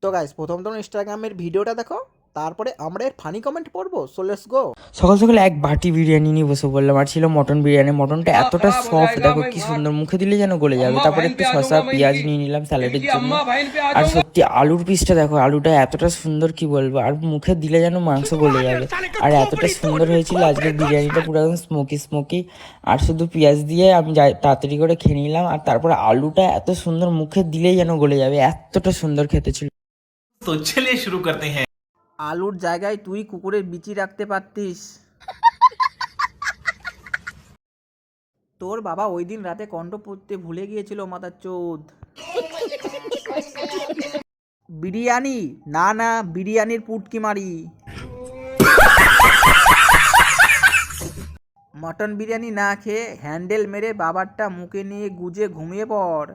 তো গাইস প্রথম তো ইনস্টাগ্রামের ভিডিওটা দেখো, তারপরে আমরা এর ফানি কমেন্ট পড়বো। So let's go. সকাল সকাল এক বাটি বিরিয়ানি নিয়ে বসে পড়লাম, আর ছিল মটন বিরিয়ানি। মটনটা এতটা সফট, দেখো কি সুন্দর, মুখে দিলে যেন গলে যাবে। তারপরে একটু শসা পেঁয়াজ নিয়ে নিলাম স্যালাডের জন্য। আর সত্যি আলুর পিসটা দেখো, আলুটা এতটা সুন্দর কি বলবো, আর মুখে দিলে যেন মাংস গলে যাবে। আর এতটা সুন্দর হয়েছিল আজকের বিরিয়ানিটা, পুরো একদম স্মোকি স্মোকি। আর শুধু পেঁয়াজ দিয়ে আমি তাড়াতাড়ি করে খেয়ে নিলাম। আর তারপরে আলুটা এত সুন্দর, মুখে দিলেই যেন গলে যাবে, এতটা সুন্দর খেতে ছিল। तो चलिए शुरू करते हैं। আলুর জায়গায় তুই কুকুরের বিচি রাখতে পারতিস। তোর বাবা ওই দিন রাতে কণ্ঠ পড়তে ভুলে গিয়েছিল মাথার চোদ। বিরিয়ানি না না, বিরিয়ানির পুটকি মারি। মটন বিরিয়ানি না খেয়ে হ্যান্ডেল মেরে বাবারটা মুখে নিয়ে গুজে ঘুমিয়ে পড়।